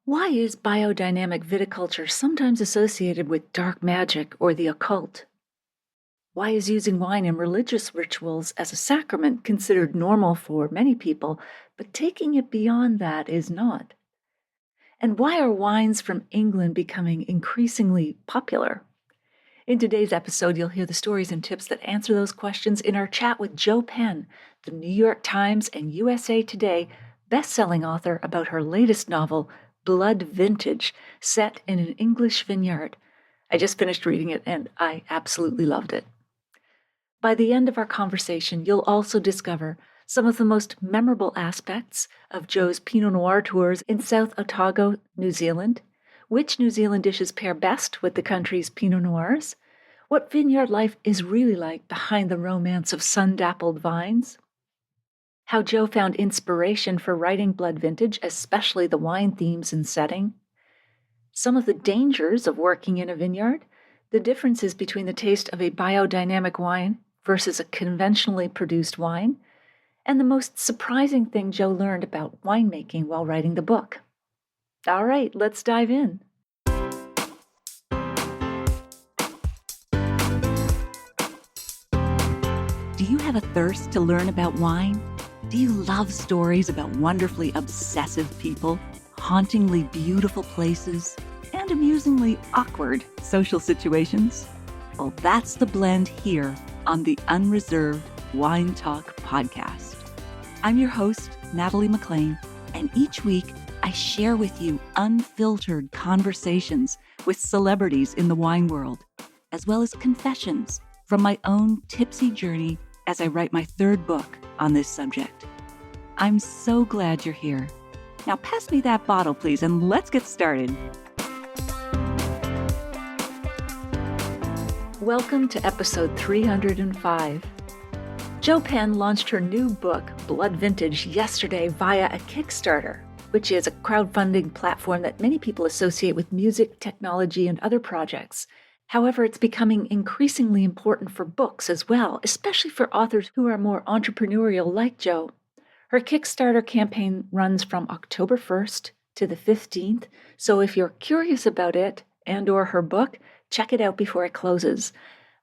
Why is biodynamic viticulture sometimes associated with dark magic or the occult? Why is using wine in religious rituals as a sacrament considered normal for many people, but taking it beyond that is not? And why are wines from England becoming increasingly popular? In today's episode, you'll hear the stories and tips that answer those questions in our chat with Jo Penn, the New York Times and USA Today best-selling author about her latest novel, Blood Vintage, set in an English vineyard. I just finished reading it and I absolutely loved it. By the end of our conversation, you'll also discover some of the most memorable aspects of Jo's Pinot Noir tours in South Otago, New Zealand, which New Zealand dishes pair best with the country's Pinot Noirs, what vineyard life is really like behind the romance of sun-dappled vines, how Jo found inspiration for writing Blood Vintage, especially the wine themes and setting, some of the dangers of working in a vineyard, the differences between the taste of a biodynamic wine versus a conventionally produced wine, and the most surprising thing Jo learned about winemaking while writing the book. All right, let's dive in. Do you have a thirst to learn about wine? Do you love stories about wonderfully obsessive people, hauntingly beautiful places, and amusingly awkward social situations? Well, that's the blend here on the Unreserved Wine Talk podcast. I'm your host, Natalie McLean, and each week I share with you unfiltered conversations with celebrities in the wine world, as well as confessions from my own tipsy journey as I write my third book on this subject. I'm so glad you're here. Now pass me that bottle, please, and let's get started. Welcome to episode 305. Jo Penn launched her new book, Blood Vintage, yesterday via a Kickstarter, which is a crowdfunding platform that many people associate with music, technology, and other projects. However, it's becoming increasingly important for books as well, especially for authors who are more entrepreneurial like Jo. Her Kickstarter campaign runs from October 1st to the 15th, so if you're curious about it and/or her book, check it out before it closes.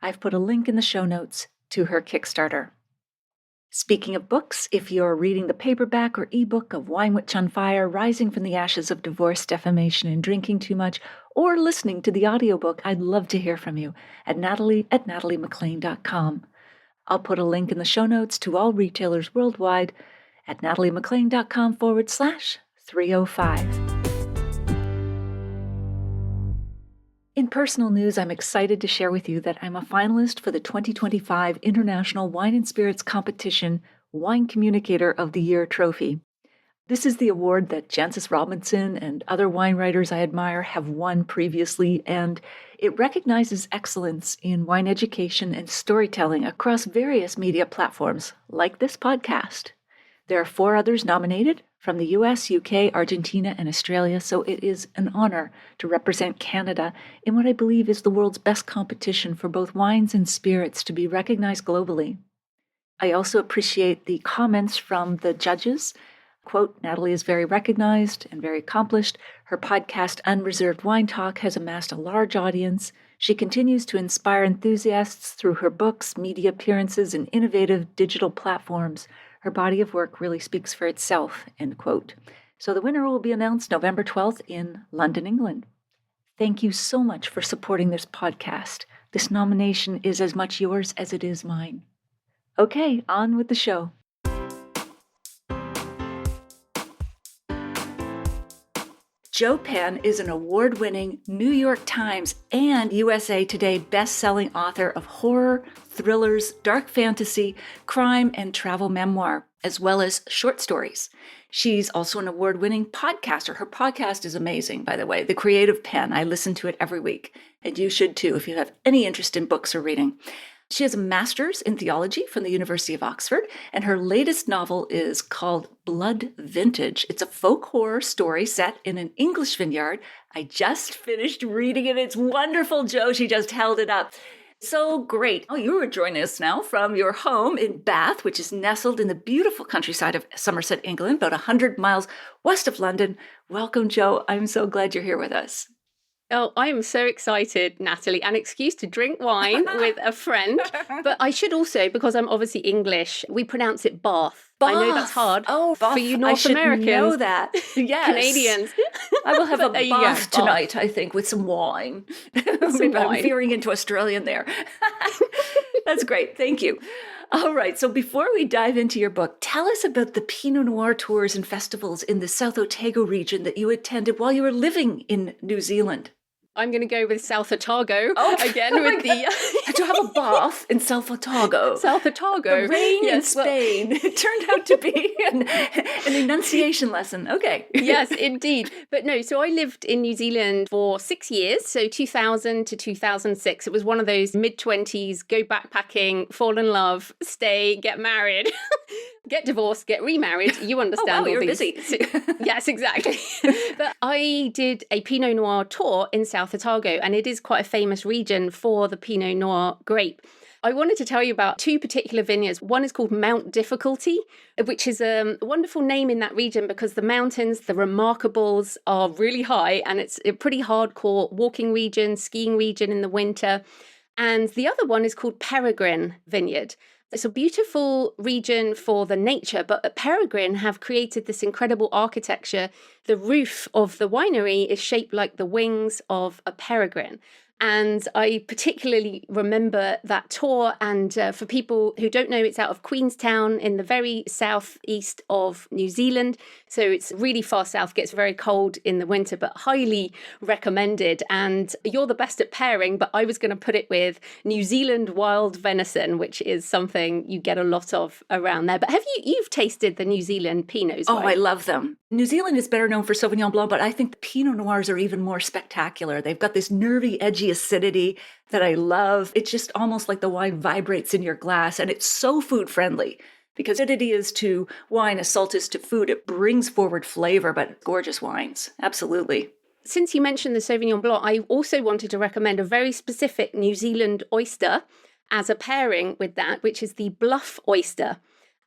I've put a link in the show notes to her Kickstarter. Speaking of books, if you're reading the paperback or ebook of Wine Witch on Fire, Rising from the Ashes of Divorce, Defamation, and Drinking Too Much, or listening to the audiobook, I'd love to hear from you at natalie@nataliemclean.com. I'll put a link in the show notes to all retailers worldwide at nataliemclean.com/305. In personal news, I'm excited to share with you that I'm a finalist for the 2025 International Wine and Spirits Competition Wine Communicator of the Year trophy. This is the award that Jancis Robinson and other wine writers I admire have won previously, and it recognizes excellence in wine education and storytelling across various media platforms, like this podcast. There are 4 others nominated from the US, UK, Argentina, and Australia, so it is an honor to represent Canada in what I believe is the world's best competition for both wines and spirits to be recognized globally. I also appreciate the comments from the judges. Quote, Natalie is very recognized and very accomplished. Her podcast, Unreserved Wine Talk, has amassed a large audience. She continues to inspire enthusiasts through her books, media appearances, and innovative digital platforms. Her body of work really speaks for itself, end quote. So the winner will be announced November 12th in London, England. Thank you so much for supporting this podcast. This nomination is as much yours as it is mine. Okay, on with the show. Jo Penn is an award-winning New York Times and USA Today best-selling author of horror, thrillers, dark fantasy, crime, and travel memoir, as well as short stories. She's also an award-winning podcaster. Her podcast is amazing, by the way, The Creative Pen. I listen to it every week, and you should too if you have any interest in books or reading. She has a master's in theology from the University of Oxford, and her latest novel is called Blood Vintage. It's a folk horror story set in an English vineyard. I just finished reading it. It's wonderful, Jo. She just held it up. So great. Oh, you are joining us now from your home in Bath, which is nestled in the beautiful countryside of Somerset, England, about 100 miles west of London. Welcome, Jo. I'm so glad you're here with us. Oh, I am so excited, Natalie. An excuse to drink wine with a friend. But I should also, because I'm obviously English, we pronounce it Bath. I know that's hard for you North Americans. I should know that. Yes. Canadians. I will have a bath tonight, I think, with some wine. I'm veering into Australian there. That's great. Thank you. All right. So before we dive into your book, tell us about the Pinot Noir tours and festivals in the South Otago region that you attended while you were living in New Zealand. I'm going to go with South Otago again with to have a bath in South Otago. South Otago. The rain in Spain. It turned out to be an enunciation lesson. Okay. Yes, indeed. But no, so I lived in New Zealand for 6 years, so 2000 to 2006. It was one of those mid-20s, go backpacking, fall in love, stay, get married. Get divorced, get remarried. You understand all you're these. Busy. Yes, exactly. But I did a Pinot Noir tour in South Otago, and it is quite a famous region for the Pinot Noir grape. I wanted to tell you about two particular vineyards. One is called Mount Difficulty, which is a wonderful name in that region because the mountains, the Remarkables, are really high, and it's a pretty hardcore walking region, skiing region in the winter. And the other one is called Peregrine Vineyard. It's a beautiful region for the nature, but Peregrine have created this incredible architecture. The roof of the winery is shaped like the wings of a peregrine. And I particularly remember that tour. And for people who don't know, it's out of Queenstown in the very southeast of New Zealand. So it's really far south, gets very cold in the winter, but highly recommended. And you're the best at pairing, but I was going to put it with New Zealand wild venison, which is something you get a lot of around there. But you've tasted the New Zealand Pinots, Oh, right? I love them. New Zealand is better known for Sauvignon Blanc, but I think the Pinot Noirs are even more spectacular. They've got this nervy, edgy acidity that I love. It's just almost like the wine vibrates in your glass, and it's so food friendly because acidity is to wine as salt is to food. It brings forward flavor, but gorgeous wines. Absolutely. Since you mentioned the Sauvignon Blanc, I also wanted to recommend a very specific New Zealand oyster as a pairing with that, which is the bluff oyster.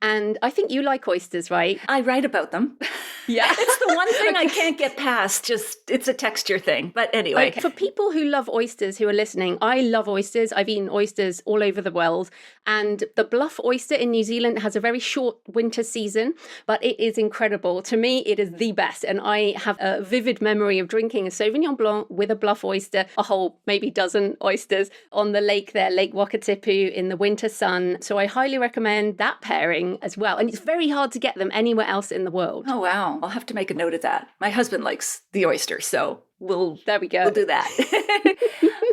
And I think you like oysters, right? I write about them. Yeah. It's the one thing I can't get past. Just, it's a texture thing. But anyway. Okay. For people who love oysters who are listening, I love oysters. I've eaten oysters all over the world. And the bluff oyster in New Zealand has a very short winter season, but it is incredible. To me, it is the best. And I have a vivid memory of drinking a Sauvignon Blanc with a bluff oyster, a whole maybe dozen oysters on the lake there, Lake Wakatipu in the winter sun. So I highly recommend that pairing as well. And it's very hard to get them anywhere else in the world. Oh, wow. I'll have to make a note of that. My husband likes the oyster, so there we go. We'll do that.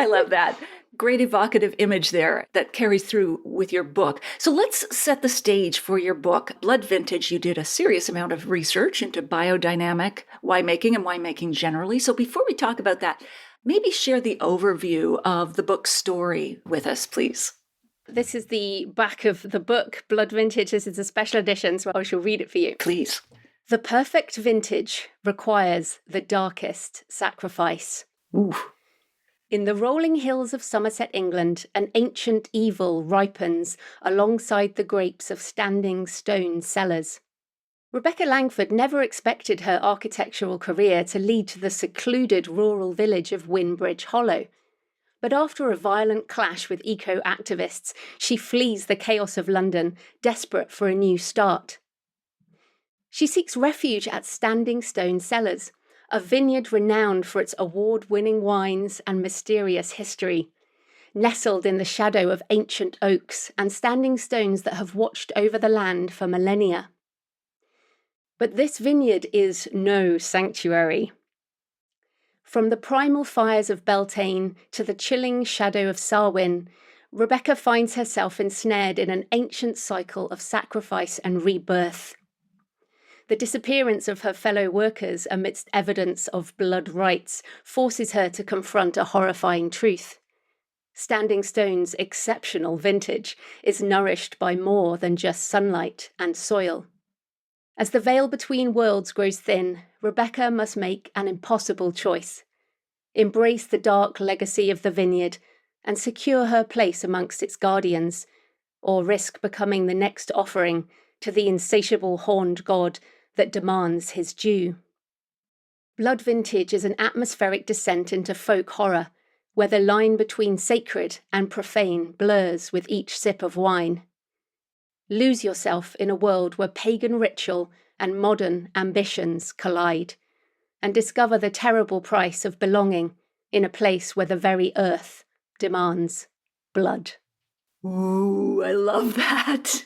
I love that. Great evocative image there that carries through with your book. So let's set the stage for your book, Blood Vintage. You did a serious amount of research into biodynamic winemaking and winemaking generally. So before we talk about that, maybe share the overview of the book's story with us, please. This is the back of the book, Blood Vintage. This is a special edition, so I shall read it for you. Please. The perfect vintage requires the darkest sacrifice. Ooh. In the rolling hills of Somerset, England, an ancient evil ripens alongside the grapes of standing stone cellars. Rebecca Langford never expected her architectural career to lead to the secluded rural village of Winbridge Hollow. But after a violent clash with eco-activists, she flees the chaos of London, desperate for a new start. She seeks refuge at Standing Stone Cellars, a vineyard renowned for its award-winning wines and mysterious history, nestled in the shadow of ancient oaks and standing stones that have watched over the land for millennia. But this vineyard is no sanctuary. From the primal fires of Beltane to the chilling shadow of Sarwyn, Rebecca finds herself ensnared in an ancient cycle of sacrifice and rebirth. The disappearance of her fellow workers amidst evidence of blood rites forces her to confront a horrifying truth. Standing Stone's exceptional vintage is nourished by more than just sunlight and soil. As the veil between worlds grows thin, Rebecca must make an impossible choice. Embrace the dark legacy of the vineyard, and secure her place amongst its guardians, or risk becoming the next offering to the insatiable horned god that demands his due. Blood vintage is an atmospheric descent into folk horror, where the line between sacred and profane blurs with each sip of wine. Lose yourself in a world where pagan ritual and modern ambitions collide, and discover the terrible price of belonging in a place where the very earth demands blood. Ooh, I love that.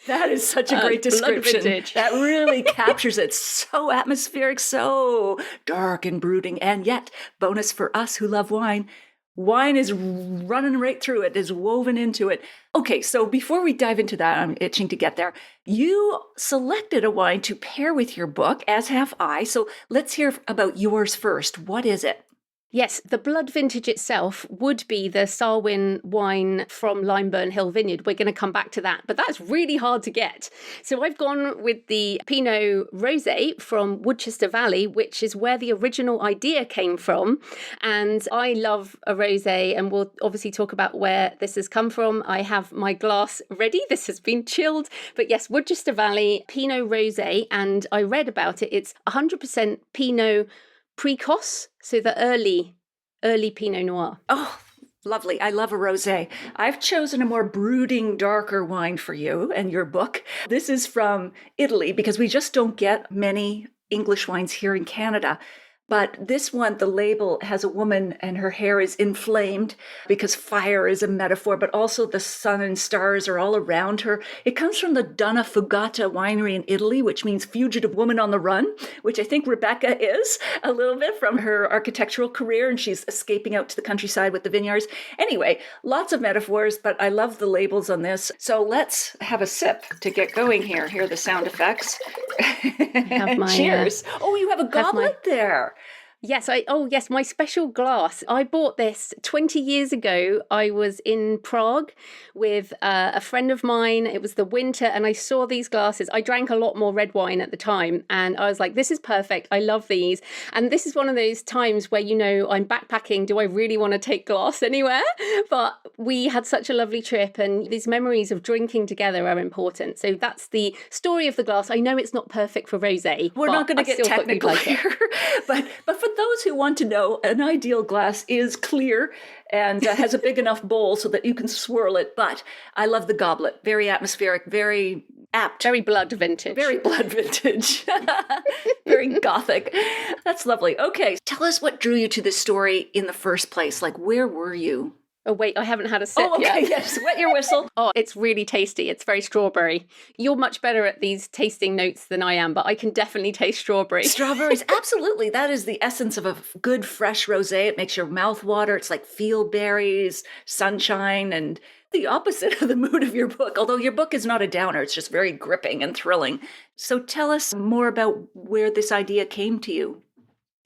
That is such a great description. That really captures it. So atmospheric, so dark and brooding. And yet, bonus for us who love wine, wine is running right through it, is woven into it. Okay, so before we dive into that, I'm itching to get there. You selected a wine to pair with your book, as have I. So let's hear about yours first. What is it? Yes, the blood vintage itself would be the Sarwin wine from Limeburn Hill Vineyard. We're going to come back to that, but that's really hard to get. So I've gone with the Pinot Rosé from Woodchester Valley, which is where the original idea came from. And I love a rosé, and we'll obviously talk about where this has come from. I have my glass ready. This has been chilled. But yes, Woodchester Valley Pinot Rosé, and I read about it. It's 100% Pinot Precoce, so the early Pinot Noir. Oh, lovely. I love a rosé. I've chosen a more brooding, darker wine for you and your book. This is from Italy because we just don't get many English wines here in Canada. But this one, the label has a woman and her hair is inflamed because fire is a metaphor, but also the sun and stars are all around her. It comes from the Donna Fugata winery in Italy, which means fugitive woman on the run, which I think Rebecca is a little bit from her architectural career, and she's escaping out to the countryside with the vineyards. Anyway, lots of metaphors, but I love the labels on this. So let's have a sip to get going here. Hear the sound effects. Cheers. Oh, you have a goblet there. Yes, my special glass. I bought this 20 years ago. I was in Prague with a friend of mine. It was the winter, and I saw these glasses. I drank a lot more red wine at the time, and I was like, this is perfect. I love these. And this is one of those times where, I'm backpacking. Do I really want to take glass anywhere? But we had such a lovely trip, and these memories of drinking together are important. So that's the story of the glass. I know it's not perfect for rosé. We're not going to get technical here, but for those who want to know, an ideal glass is clear and has a big enough bowl so that you can swirl it. But I love the goblet. Very atmospheric, very apt. Very blood vintage. Very blood vintage. Very gothic. That's lovely. Okay, tell us what drew you to this story in the first place. Like, where were you? Oh, wait, I haven't had a sip yet. Yes, wet your whistle. Oh, it's really tasty. It's very strawberry. You're much better at these tasting notes than I am, but I can definitely taste strawberry. Strawberries, absolutely. That is the essence of a good, fresh rosé. It makes your mouth water. It's like field berries, sunshine, and the opposite of the mood of your book. Although your book is not a downer. It's just very gripping and thrilling. So tell us more about where this idea came to you.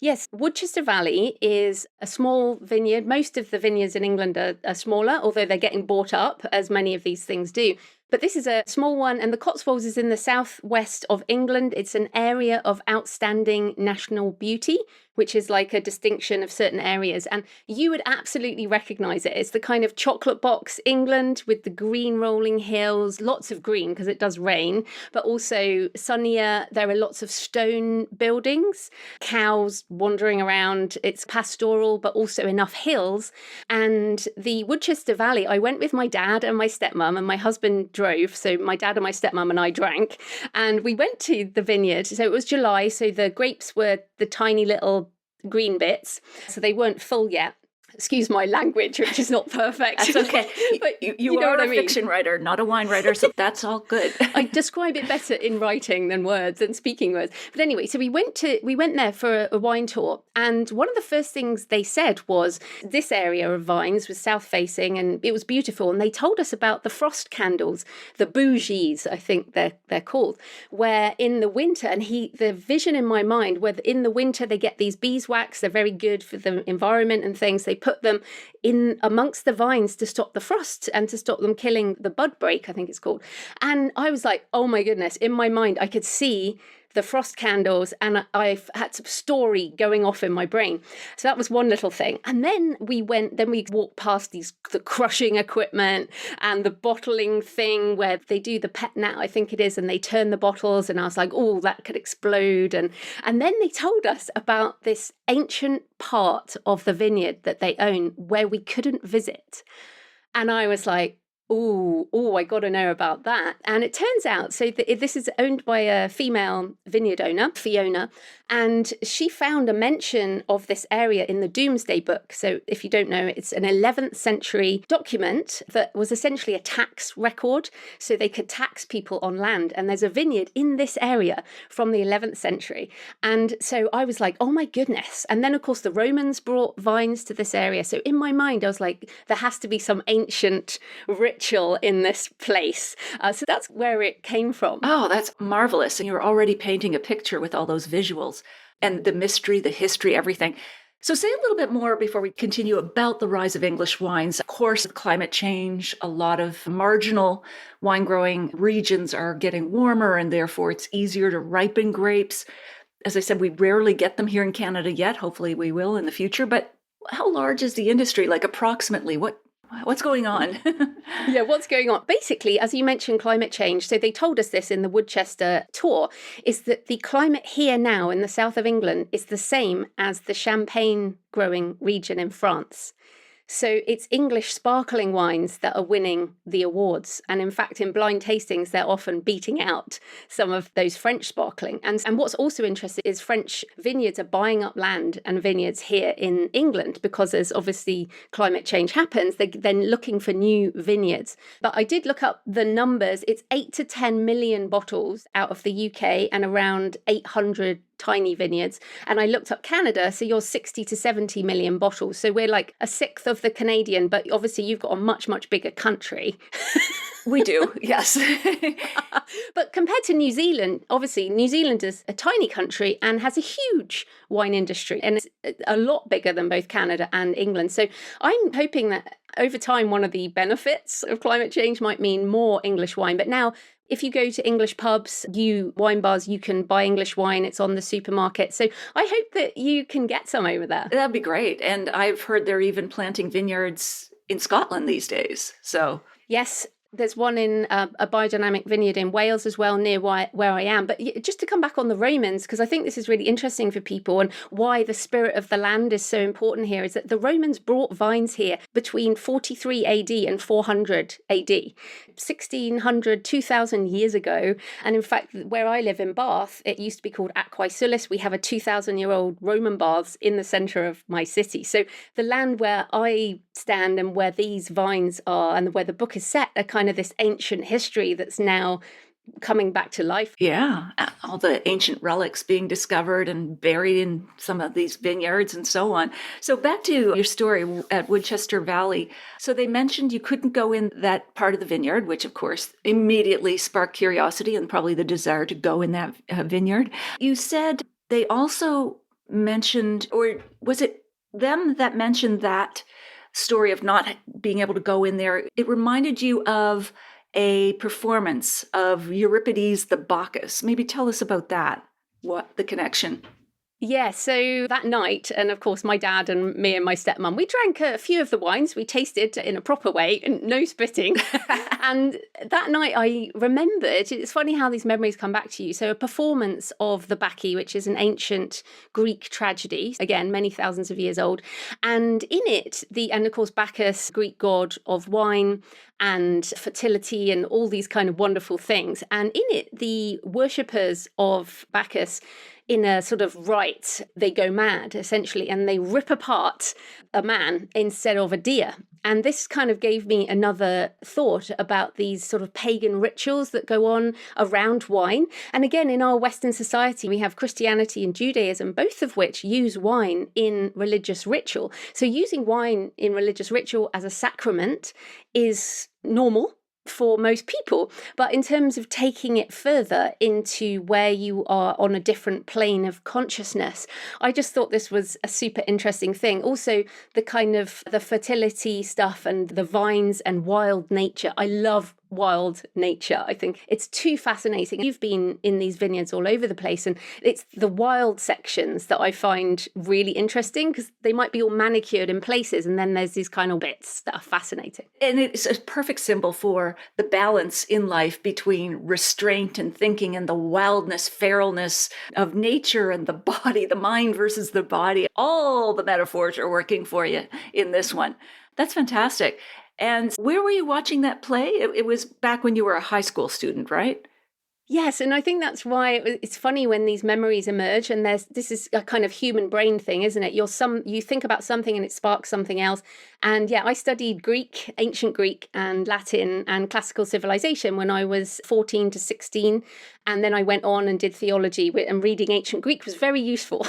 Yes, Woodchester Valley is a small vineyard. Most of the vineyards in England are smaller, although they're getting bought up, as many of these things do. But this is a small one, and the Cotswolds is in the southwest of England. It's an area of outstanding national beauty, which is like a distinction of certain areas. And you would absolutely recognize it. It's the kind of chocolate box England with the green rolling hills, lots of green because it does rain, but also sunnier. There are lots of stone buildings, cows wandering around. It's pastoral, but also enough hills. And the Woodchester Valley, I went with my dad and my stepmom, and my husband drove. So my dad and my stepmom and I drank. And we went to the vineyard. So it was July. So the grapes were the tiny little green bits. So they weren't full yet. Excuse my language, which is not perfect. That's okay. But you are a fiction writer, not a wine writer, so that's all good. I describe it better in writing than words and speaking words. But anyway, so we went there for a wine tour, and one of the first things they said was this area of vines was south facing, and it was beautiful. And they told us about the frost candles, the bougies, I think they're called, where in the winter, and the vision in my mind, where in the winter they get these beeswax. They're very good for the environment and things. They put them in amongst the vines to stop the frost and to stop them killing the bud break, I think it's called. And I was like, oh my goodness, in my mind, I could see the frost candles, and I've had some story going off in my brain. So that was one little thing. And then we walked past the crushing equipment and the bottling thing where they do the pet nat, I think it is, and they turn the bottles, and I was like, oh, that could explode. And then they told us about this ancient part of the vineyard that they own where we couldn't visit. And I was like, I got to know about that. And it turns out, this is owned by a female vineyard owner, Fiona, and she found a mention of this area in the Domesday Book. So if you don't know, it's an 11th century document that was essentially a tax record. So they could tax people on land. And there's a vineyard in this area from the 11th century. And so I was like, oh my goodness. And then, of course, the Romans brought vines to this area. So in my mind, I was like, there has to be some ancient ritual in this place. So that's where it came from. Oh, that's marvelous. And you're already painting a picture with all those visuals and the mystery, the history, everything. So say a little bit more before we continue about the rise of English wines. Of course, climate change, a lot of marginal wine growing regions are getting warmer, and therefore it's easier to ripen grapes. As I said, we rarely get them here in Canada yet. Hopefully we will in the future. But how large is the industry? Like approximately, what's going on? Yeah, what's going on? Basically, as you mentioned, climate change. So they told us this in the Woodchester tour, is that the climate here now in the south of England is the same as the Champagne growing region in France. So it's English sparkling wines that are winning the awards. And in fact, in blind tastings, they're often beating out some of those French sparkling. And what's also interesting is French vineyards are buying up land and vineyards here in England because as obviously climate change happens, they're then looking for new vineyards. But I did look up the numbers. It's 8 to 10 million bottles out of the UK and around 800 tiny vineyards. And I looked up Canada, so you're 60 to 70 million bottles. So we're like a sixth of the Canadian, but obviously you've got a much, much bigger country. We do, yes. But compared to New Zealand, obviously New Zealand is a tiny country and has a huge wine industry, and it's a lot bigger than both Canada and England. So I'm hoping that over time, one of the benefits of climate change might mean more English wine. But now, if you go to English pubs, wine bars, you can buy English wine. It's on the supermarket. So I hope that you can get some over there. That'd be great. And I've heard they're even planting vineyards in Scotland these days. So yes. There's one in a biodynamic vineyard in Wales as well, near where I am. But just to come back on the Romans, because I think this is really interesting for people and why the spirit of the land is so important here, is that the Romans brought vines here between 43 AD and 400 AD, 1600, 2000 years ago. And in fact, where I live in Bath, it used to be called Aquae Sulis. We have a 2,000-year-old Roman baths in the centre of my city. So the land where I stand and where these vines are and where the book is set are kind of this ancient history that's now coming back to life. Yeah, all the ancient relics being discovered and buried in some of these vineyards and so on. So back to your story at Woodchester Valley. So they mentioned you couldn't go in that part of the vineyard, which of course immediately sparked curiosity and probably the desire to go in that vineyard. You said they also mentioned, or was it them that mentioned that story of not being able to go in there? It reminded you of a performance of Euripides the Bacchus. Maybe tell us about that, what the connection. Yeah, so that night, and of course my dad and me and my stepmom, we drank a few of the wines. We tasted in a proper way, and no spitting. And that night I remembered, it's funny how these memories come back to you. So a performance of the Bacchae, which is an ancient Greek tragedy, again, many thousands of years old. And in it, and of course Bacchus, Greek god of wine and fertility and all these kind of wonderful things. And in it, the worshippers of Bacchus, in a sort of rite, they go mad, essentially, and they rip apart a man instead of a deer. And this kind of gave me another thought about these sort of pagan rituals that go on around wine. And again, in our Western society, we have Christianity and Judaism, both of which use wine in religious ritual. So using wine in religious ritual as a sacrament is normal for most people. But in terms of taking it further into where you are on a different plane of consciousness, I just thought this was a super interesting thing. Also, the kind of the fertility stuff and the vines and wild nature. I love wild nature. I think it's too fascinating. You've been in these vineyards all over the place, and it's the wild sections that I find really interesting because they might be all manicured in places, and then there's these kind of bits that are fascinating. And it's a perfect symbol for the balance in life between restraint and thinking and the wildness, feralness of nature and the body, the mind versus the body. All the metaphors are working for you in this one. That's fantastic. And where were you watching that play? It was back when you were a high school student, right? Yes, and I think that's why it's funny when these memories emerge, and this is a kind of human brain thing, isn't it? You think about something and it sparks something else. And yeah, I studied Greek, ancient Greek and Latin and classical civilization when I was 14 to 16. And then I went on and did theology, and reading ancient Greek was very useful.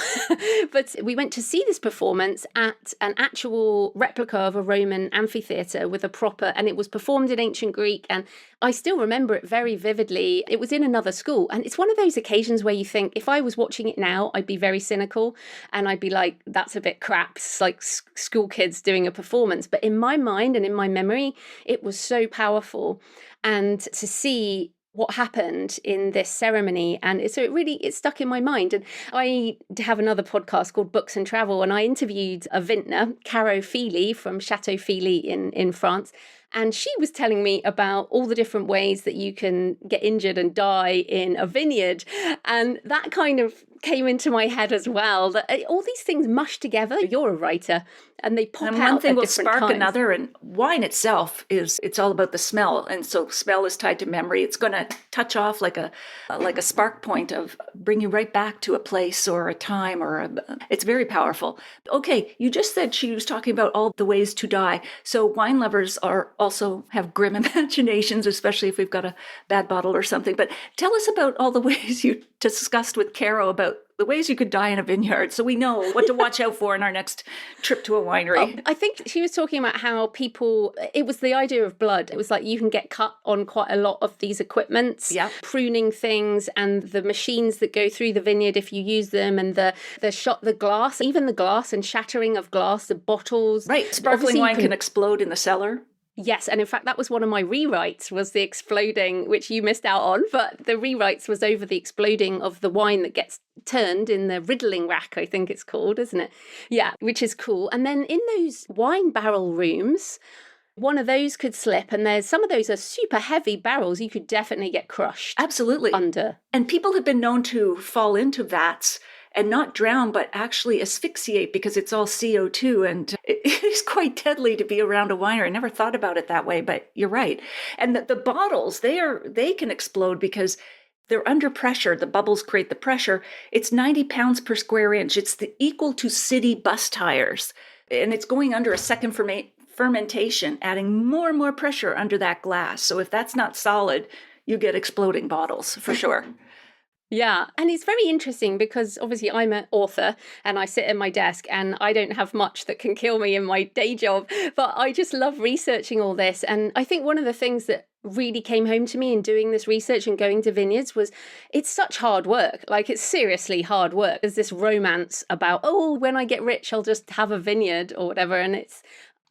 But we went to see this performance at an actual replica of a Roman amphitheatre with a proper, and it was performed in ancient Greek. And I still remember it very vividly. It was in another school. And it's one of those occasions where you think, if I was watching it now, I'd be very cynical. And I'd be like, that's a bit crap. It's like school kids doing a performance. But in my mind and in my memory, it was so powerful. And to see what happened in this ceremony, and so it stuck in my mind. And I have another podcast called Books and Travel, and I interviewed a vintner, Caro Feely from Chateau Feely in France. And she was telling me about all the different ways that you can get injured and die in a vineyard. And that kind of came into my head as well, that all these things mush together. You're a writer, and they pop out at different times. And one thing will spark another, and wine itself it's all about the smell. And so smell is tied to memory. It's going to touch off like a spark point of bring you right back to a place or a time, it's very powerful. Okay, you just said she was talking about all the ways to die. So wine lovers also have grim imaginations, especially if we've got a bad bottle or something. But tell us about all the ways you discussed with Caro about the ways you could die in a vineyard, so we know what to watch out for in our next trip to a winery. I think she was talking about how it was the idea of blood. It was like you can get cut on quite a lot of these equipments, pruning things, and the machines that go through the vineyard if you use them, and the glass, even the glass and shattering of glass, the bottles. Right, sparkling wine can explode in the cellar. Yes, and in fact, that was one of my rewrites, was the exploding, which you missed out on, but the rewrites was over the exploding of the wine that gets turned in the riddling rack, I think it's called, isn't it? Yeah, which is cool. And then in those wine barrel rooms, one of those could slip, and some of those are super heavy barrels. You could definitely get crushed. Absolutely. Under. And people have been known to fall into vats and not drown, but actually asphyxiate because it's all CO2. And it is quite deadly to be around a winery. I never thought about it that way, but you're right. And the bottles, they can explode because they're under pressure. The bubbles create the pressure. It's 90 pounds per square inch. It's equal to city bus tires. And it's going under a second fermentation, adding more and more pressure under that glass. So if that's not solid, you get exploding bottles for sure. Yeah, and it's very interesting because obviously I'm an author and I sit at my desk and I don't have much that can kill me in my day job, but I just love researching all this. And I think one of the things that really came home to me in doing this research and going to vineyards was it's such hard work. Like, it's seriously hard work. There's this romance about, when I get rich, I'll just have a vineyard or whatever. And it's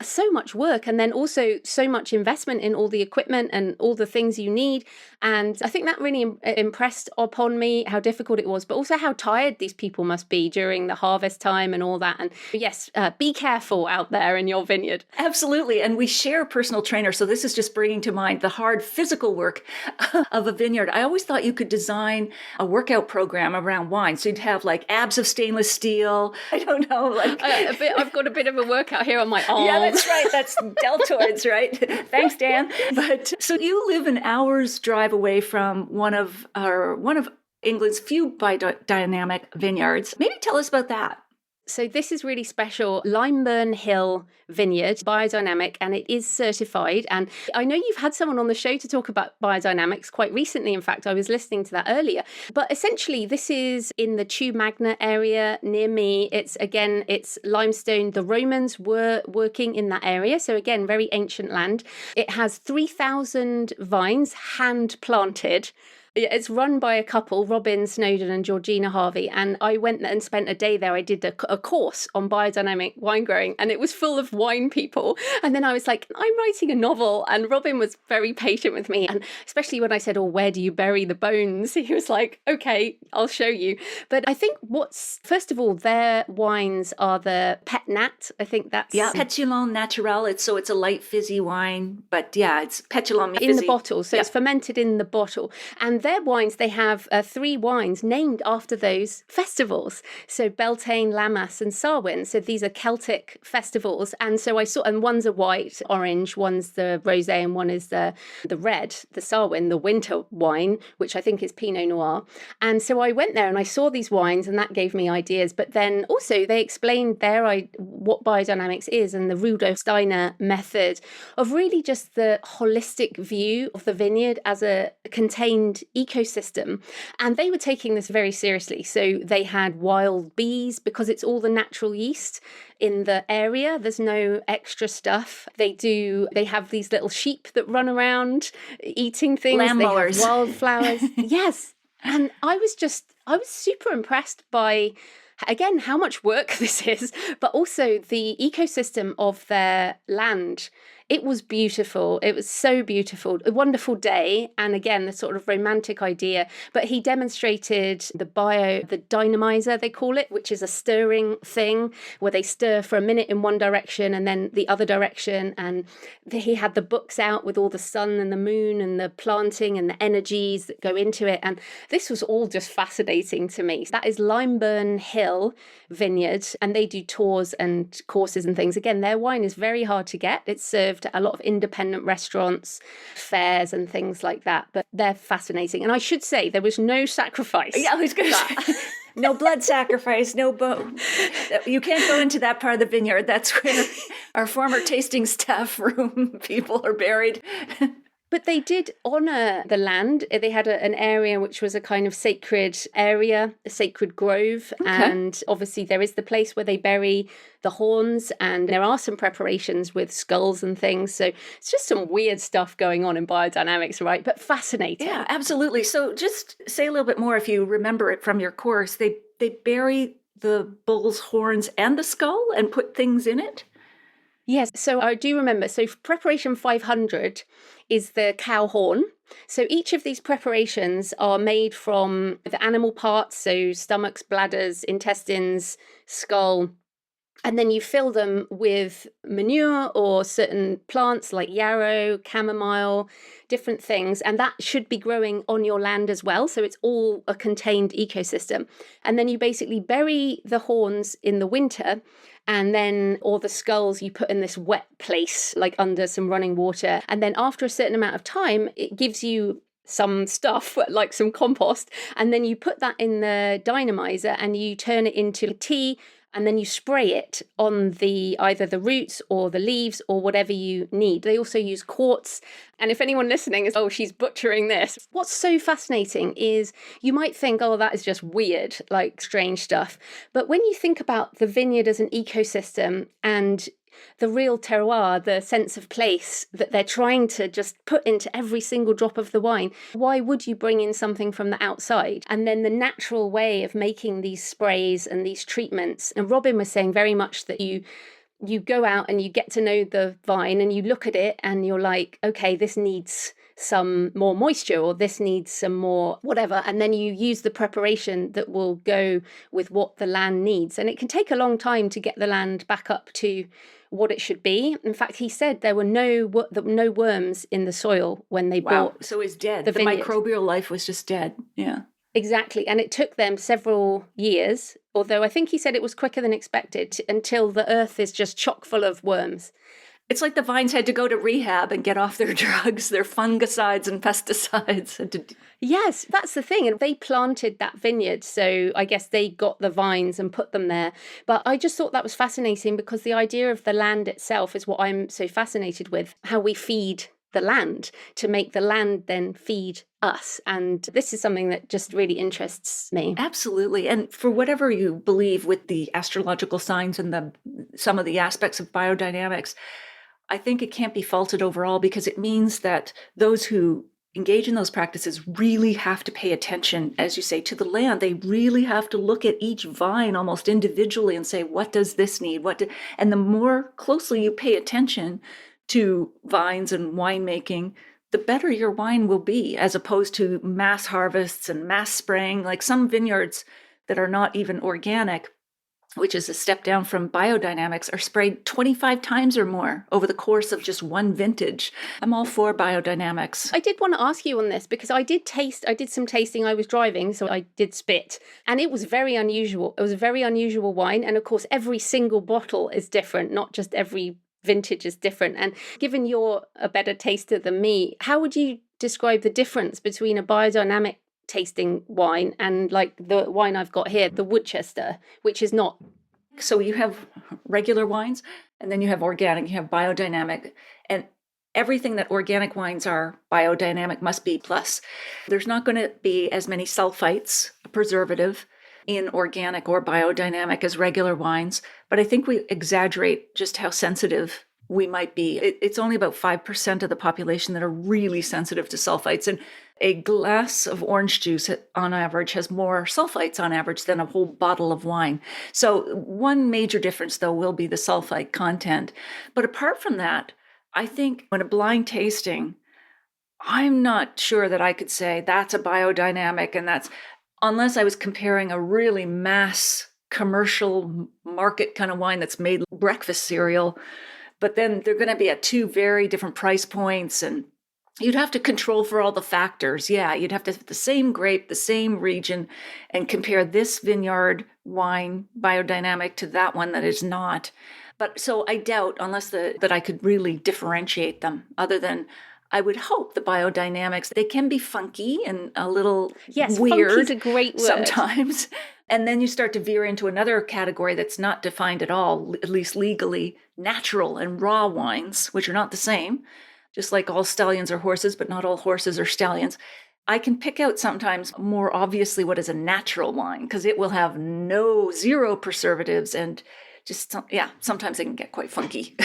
so much work, and then also so much investment in all the equipment and all the things you need. And I think that really impressed upon me how difficult it was, but also how tired these people must be during the harvest time and all that. And yes, be careful out there in your vineyard. Absolutely. And we share a personal trainer. So this is just bringing to mind the hard physical work of a vineyard. I always thought you could design a workout program around wine. So you'd have like abs of stainless steel. I don't know. Like I've got a bit of a workout here on my arm. Yeah, that's right. That's deltoids, right? Thanks, Dan. But so you live an hour's drive away from one of England's few biodynamic vineyards. Maybe tell us about that. So this is really special. Limeburn Hill Vineyard, biodynamic, and it is certified. And I know you've had someone on the show to talk about biodynamics quite recently. In fact, I was listening to that earlier. But essentially, this is in the Chew Magna area near me. It's limestone. The Romans were working in that area. So again, very ancient land. It has 3,000 vines hand planted. It's run by a couple, Robin Snowden and Georgina Harvey. And I went there and spent a day there. I did a course on biodynamic wine growing, and it was full of wine people. And then I was like, I'm writing a novel. And Robin was very patient with me. And especially when I said, oh, where do you bury the bones? He was like, okay, I'll show you. But I think first of all, their wines are the Pet Nat. I think that's... Yeah, Pétillant Naturel. It's a light fizzy wine. But yeah, it's Pétillant in the bottle. So it's fermented in the bottle. And their wines, they have 3 wines named after those festivals. So Beltane, Lammas and Samhain. So these are Celtic festivals. And so and one's a white, orange, one's the rosé, and one is the red, the Samhain, the winter wine, which I think is Pinot Noir. And so I went there and I saw these wines, and that gave me ideas. But then also they explained what biodynamics is, and the Rudolf Steiner method of really just the holistic view of the vineyard as a contained ecosystem. And they were taking this very seriously. So they had wild bees because it's all the natural yeast in the area. There's no extra stuff. They have these little sheep that run around eating things. Lamb mowers. They have wildflowers. Yes. And I was super impressed by, again, how much work this is, but also the ecosystem of their land. It was beautiful. It was so beautiful. A wonderful day. And again, the sort of romantic idea. But he demonstrated the dynamizer, they call it, which is a stirring thing where they stir for a minute in one direction and then the other direction. And he had the books out with all the sun and the moon and the planting and the energies that go into it. And this was all just fascinating to me. That is Limeburn Hill Vineyard. And they do tours and courses and things. Again, their wine is very hard to get. It's served at a lot of independent restaurants, fairs and things like that. But they're fascinating. And I should say there was no sacrifice. Yeah, I was going to say. No blood sacrifice, no you can't go into that part of the vineyard. That's where our former tasting staff room people are buried. But they did honour the land. They had an area which was a kind of sacred area, a sacred grove. Okay. And obviously there is the place where they bury the horns, and there are some preparations with skulls and things. So it's just some weird stuff going on in biodynamics, right? But fascinating. Yeah, absolutely. So just say a little bit more if you remember it from your course. They bury the bull's horns and the skull and put things in it? Yes, so I do remember. So preparation 500 is the cow horn. So each of these preparations are made from the animal parts, so stomachs, bladders, intestines, skull. And then you fill them with manure or certain plants like yarrow, chamomile, different things. And that should be growing on your land as well. So it's all a contained ecosystem. And then you basically bury the horns in the winter. And then all the skulls you put in this wet place, like under some running water. And then after a certain amount of time, it gives you some stuff, like some compost. And then you put that in the dynamizer and you turn it into tea. And then you spray it on either the roots or the leaves or whatever you need. They also use quartz. And if anyone listening is, oh, she's butchering this. What's so fascinating is you might think, oh, that is just weird, like strange stuff. But when you think about the vineyard as an ecosystem and the real terroir, the sense of place that they're trying to just put into every single drop of the wine, why would you bring in something from the outside? And then the natural way of making these sprays and these treatments. And Robin was saying very much that you go out and you get to know the vine and you look at it and you're like, okay, this needs some more moisture or this needs some more whatever. And then you use the preparation that will go with what the land needs. And it can take a long time to get the land back up to what it should be. In fact, he said there were no worms in the soil when they bought. So it's dead. The microbial life was just dead. Yeah. Exactly. And it took them several years, although I think he said it was quicker than expected, until the earth is just chock full of worms. It's like the vines had to go to rehab and get off their drugs, their fungicides and pesticides. Yes, that's the thing. And they planted that vineyard. So I guess they got the vines and put them there. But I just thought that was fascinating because the idea of the land itself is what I'm so fascinated with, how we feed the land to make the land then feed us. And this is something that just really interests me. Absolutely. And for whatever you believe with the astrological signs and some of the aspects of biodynamics, I think it can't be faulted overall because it means that those who engage in those practices really have to pay attention, as you say, to the land. They really have to look at each vine almost individually and say, what does this need? And the more closely you pay attention to vines and winemaking, the better your wine will be, as opposed to mass harvests and mass spraying. Like some vineyards that are not even organic, which is a step down from biodynamics, are sprayed 25 times or more over the course of just one vintage. I'm all for biodynamics. I did want to ask you on this because I did some tasting. I was driving, so I did spit, and it was very unusual. It was a very unusual wine. And of course, every single bottle is different, not just every vintage is different. And given you're a better taster than me, how would you describe the difference between a biodynamic tasting wine and like the wine I've got here, the Woodchester, which is not? So you have regular wines, and then you have organic, you have biodynamic, and everything that organic wines are, biodynamic must be plus. There's not going to be as many sulfites, a preservative, in organic or biodynamic as regular wines, but I think we exaggerate just how sensitive we might be. It's only about 5% of the population that are really sensitive to sulfites. And a glass of orange juice on average has more sulfites on average than a whole bottle of wine. So one major difference, though, will be the sulfite content. But apart from that, I think when a blind tasting, I'm not sure that I could say that's a biodynamic, and that's, unless I was comparing a really mass commercial market kind of wine that's made breakfast cereal. But then they're going to be at two very different price points, and you'd have to control for all the factors. Yeah, you'd have to have the same grape, the same region, and compare this vineyard wine biodynamic to that one that is not. But so I doubt, unless that I could really differentiate them, other than I would hope the biodynamics, they can be funky and a little weird. Funky's a great word. Sometimes. And then you start to veer into another category that's not defined at all, at least legally, natural and raw wines, which are not the same. Just like all stallions are horses, but not all horses are stallions. I can pick out sometimes more obviously what is a natural wine, because it will have zero preservatives, and just, sometimes it can get quite funky.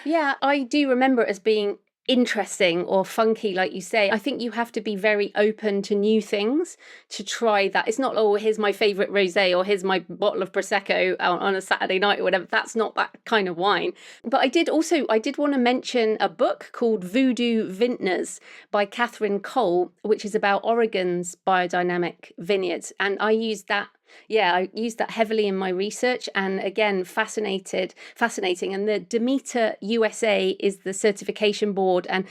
Yeah, I do remember it as being interesting or funky, like you say. I think you have to be very open to new things to try that. It's not, oh, here's my favorite rosé, or here's my bottle of Prosecco on a Saturday night or whatever. That's not that kind of wine. But I did want to mention a book called Voodoo Vintners by Catherine Cole, which is about Oregon's biodynamic vineyards. And I used that heavily in my research, and again, fascinating. And the Demeter USA is the certification board, and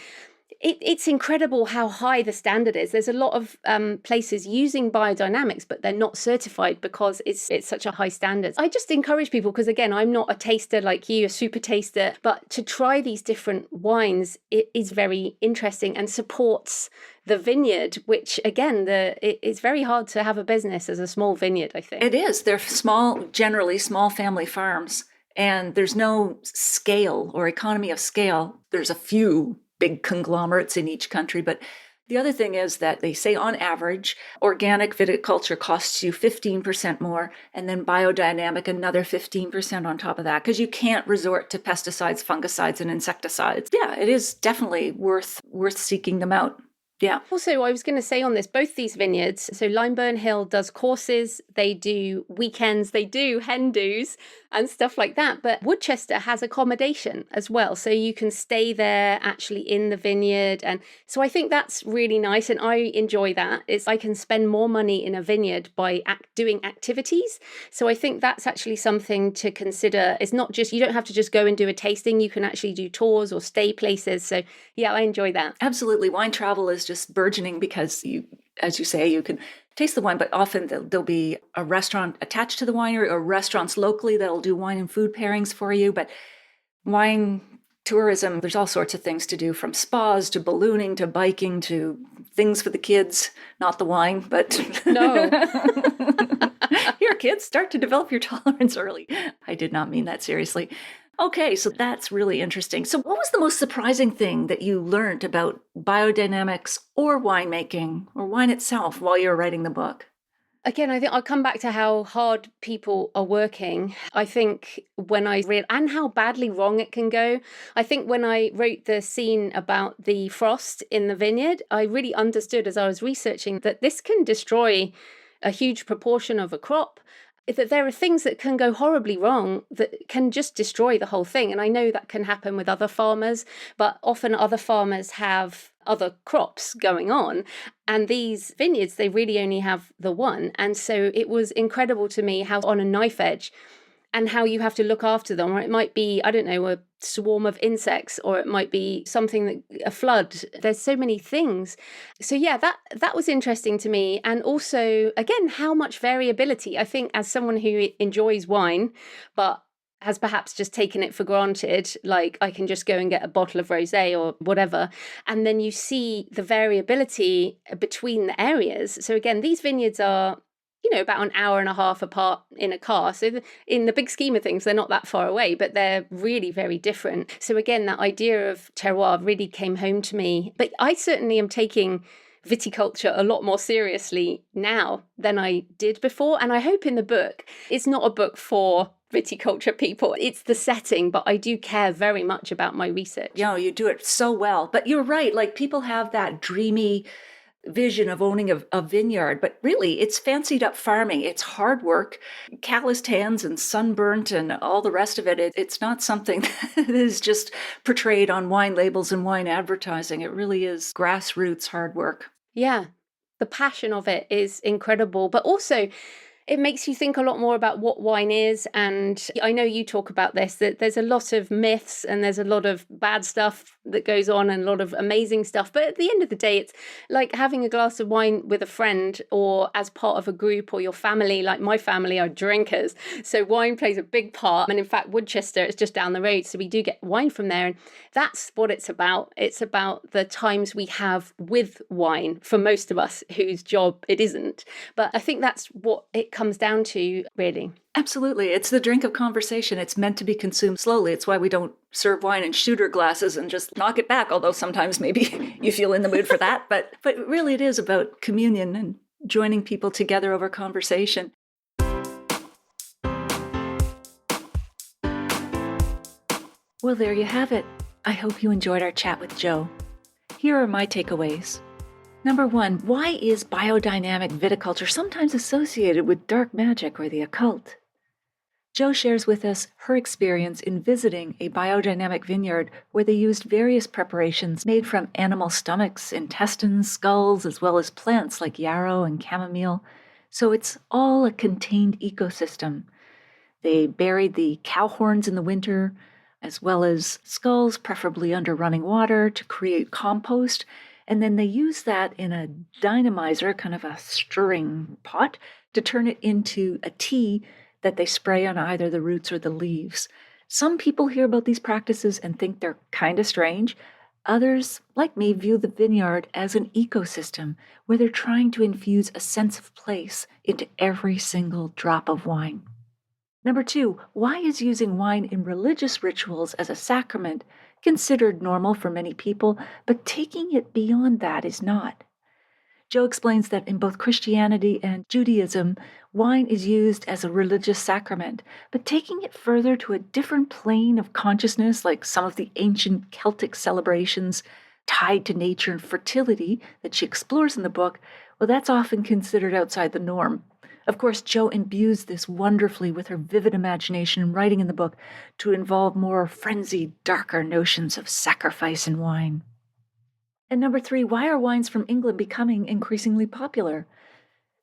it's incredible how high the standard is. There's a lot of places using biodynamics, but they're not certified because it's such a high standard. I just encourage people, because again, I'm not a taster like you, a super taster, but to try these different wines, it is very interesting and supports the vineyard, which again, it's very hard to have a business as a small vineyard, I think. It is. They're generally small family farms, and there's no scale or economy of scale. There's a few big conglomerates in each country, but the other thing is that they say on average, organic viticulture costs you 15% more, and then biodynamic another 15% on top of that, because you can't resort to pesticides, fungicides, and insecticides. Yeah, it is definitely worth seeking them out. Yeah. Also, I was going to say on this, both these vineyards, so Limeburn Hill does courses, they do weekends, they do hen do's and stuff like that. But Woodchester has accommodation as well. So you can stay there actually in the vineyard. And so I think that's really nice. And I enjoy that. I can spend more money in a vineyard by doing activities. So I think that's actually something to consider. It's not just, you don't have to just go and do a tasting. You can actually do tours or stay places. So yeah, I enjoy that. Absolutely. Wine travel is just burgeoning because as you say, you can taste the wine, but often there'll be a restaurant attached to the winery or restaurants locally that'll do wine and food pairings for you. But wine tourism, there's all sorts of things to do, from spas to ballooning to biking to things for the kids, not the wine, but no. Here, kids, start to develop your tolerance early. I did not mean that seriously. Okay, so that's really interesting. So what was the most surprising thing that you learned about biodynamics or winemaking or wine itself while you were writing the book? Again, I think I'll come back to how hard people are working. I think when I read, and how badly wrong it can go. I think when I wrote the scene about the frost in the vineyard, I really understood as I was researching that this can destroy a huge proportion of a crop. That there are things that can go horribly wrong that can just destroy the whole thing. And I know that can happen with other farmers, but often other farmers have other crops going on. And these vineyards, they really only have the one. And so it was incredible to me how on a knife edge and how you have to look after them. Or it might be, I don't know, a swarm of insects, or it might be something that a flood. There's so many things. So yeah, that was interesting to me. And also, again, how much variability. I think as someone who enjoys wine, but has perhaps just taken it for granted, like I can just go and get a bottle of rosé or whatever. And then you see the variability between the areas. So again, these vineyards are, about an hour and a half apart in a car. So in the big scheme of things, they're not that far away, but they're really very different. So again, that idea of terroir really came home to me. But I certainly am taking viticulture a lot more seriously now than I did before. And I hope in the book, it's not a book for viticulture people. It's the setting, but I do care very much about my research. You do it so well. But you're right, like people have that dreamy vision of owning a vineyard, but really it's fancied up farming. It's hard work, calloused hands and sunburnt and all the rest of it. It's not something that is just portrayed on wine labels and wine advertising. It really is grassroots hard work. Yeah, the passion of it is incredible, but also it makes you think a lot more about what wine is. And I know you talk about this, that there's a lot of myths and there's a lot of bad stuff that goes on and a lot of amazing stuff. But at the end of the day, it's like having a glass of wine with a friend or as part of a group or your family. Like my family are drinkers. So wine plays a big part. And in fact, Woodchester is just down the road. So we do get wine from there. And that's what it's about. It's about the times we have with wine for most of us whose job it isn't. But I think that's what it comes down to, really. Absolutely. It's the drink of conversation. It's meant to be consumed slowly. It's why we don't serve wine in shooter glasses and just knock it back, although sometimes maybe you feel in the mood for that. But really it is about communion and joining people together over conversation. Well, there you have it. I hope you enjoyed our chat with Jo. Here are my takeaways. Number 1, why is biodynamic viticulture sometimes associated with dark magic or the occult? Jo shares with us her experience in visiting a biodynamic vineyard where they used various preparations made from animal stomachs, intestines, skulls, as well as plants like yarrow and chamomile. So it's all a contained ecosystem. They buried the cow horns in the winter, as well as skulls, preferably under running water, to create compost. And then they use that in a dynamizer, kind of a stirring pot, to turn it into a tea that they spray on either the roots or the leaves. Some people hear about these practices and think they're kind of strange. Others, like me, view the vineyard as an ecosystem where they're trying to infuse a sense of place into every single drop of wine. Number 2, why is using wine in religious rituals as a sacrament considered normal for many people, but taking it beyond that is not? Jo explains that in both Christianity and Judaism, wine is used as a religious sacrament, but taking it further to a different plane of consciousness, like some of the ancient Celtic celebrations tied to nature and fertility that she explores in the book, well, that's often considered outside the norm. Of course, Jo imbues this wonderfully with her vivid imagination in writing in the book to involve more frenzied, darker notions of sacrifice in wine. And number 3, why are wines from England becoming increasingly popular?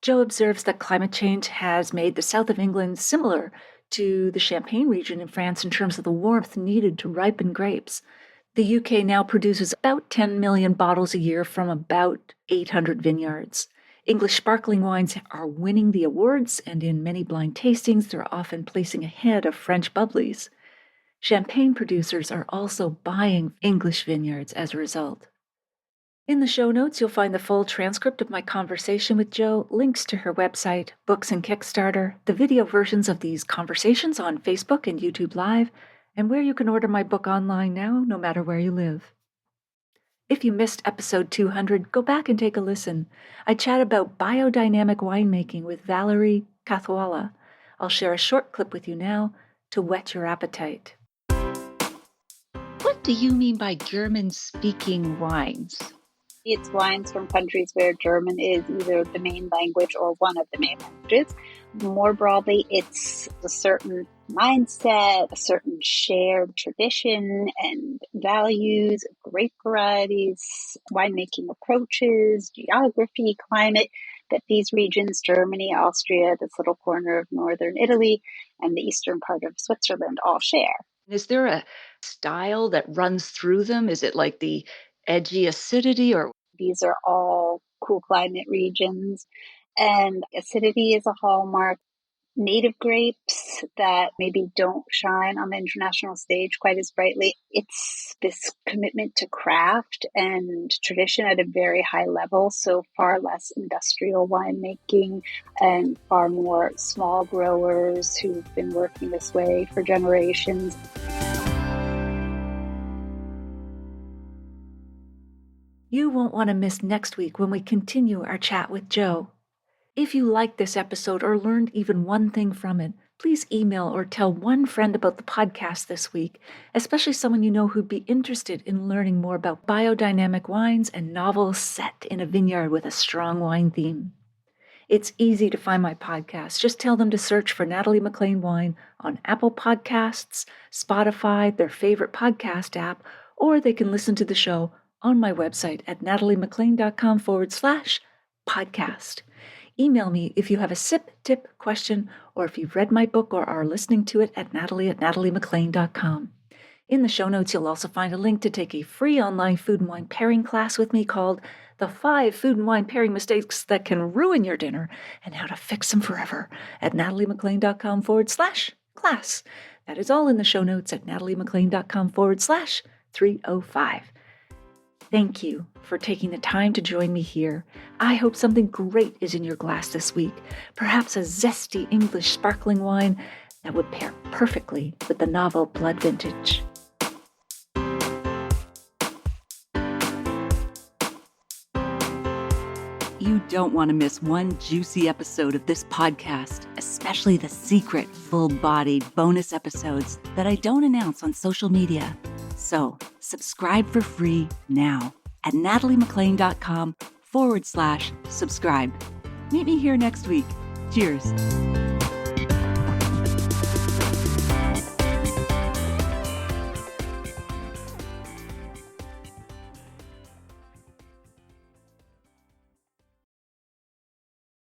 Jo observes that climate change has made the south of England similar to the Champagne region in France in terms of the warmth needed to ripen grapes. The UK now produces about 10 million bottles a year from about 800 vineyards. English sparkling wines are winning the awards, and in many blind tastings, they're often placing ahead of French bubblies. Champagne producers are also buying English vineyards as a result. In the show notes, you'll find the full transcript of my conversation with Jo, links to her website, books and Kickstarter, the video versions of these conversations on Facebook and YouTube Live, and where you can order my book online now, no matter where you live. If you missed episode 200, go back and take a listen. I chat about biodynamic winemaking with Valerie Cathwala. I'll share a short clip with you now to whet your appetite. What do you mean by German-speaking wines? It's wines from countries where German is either the main language or one of the main languages. More broadly, it's a certain mindset, a certain shared tradition and values, grape varieties, winemaking approaches, geography, climate, that these regions, Germany, Austria, this little corner of northern Italy, and the eastern part of Switzerland all share. Is there a style that runs through them? Is it like the edgy acidity or? These are all cool climate regions, and acidity is a hallmark. Native grapes that maybe don't shine on the international stage quite as brightly. It's this commitment to craft and tradition at a very high level, so far less industrial winemaking and far more small growers who've been working this way for generations. You won't want to miss next week when we continue our chat with Jo. If you liked this episode or learned even one thing from it, please email or tell one friend about the podcast this week, especially someone you know who'd be interested in learning more about biodynamic wines and novels set in a vineyard with a strong wine theme. It's easy to find my podcast. Just tell them to search for Natalie MacLean Wine on Apple Podcasts, Spotify, their favorite podcast app, or they can listen to the show on my website at nataliemaclean.com/podcast. Email me if you have a sip, tip, question, or if you've read my book or are listening to it at natalie@nataliemaclean.com. In the show notes, you'll also find a link to take a free online food and wine pairing class with me called The 5 Food and Wine Pairing Mistakes That Can Ruin Your Dinner and How to Fix Them Forever at nataliemaclean.com/class. That is all in the show notes at nataliemaclean.com/305. Thank you for taking the time to join me here. I hope something great is in your glass this week. Perhaps a zesty English sparkling wine that would pair perfectly with the novel Blood Vintage. You don't want to miss one juicy episode of this podcast, especially the secret, full-bodied bonus episodes that I don't announce on social media. So, subscribe for free now at nataliemaclean.com/subscribe. Meet me here next week. Cheers.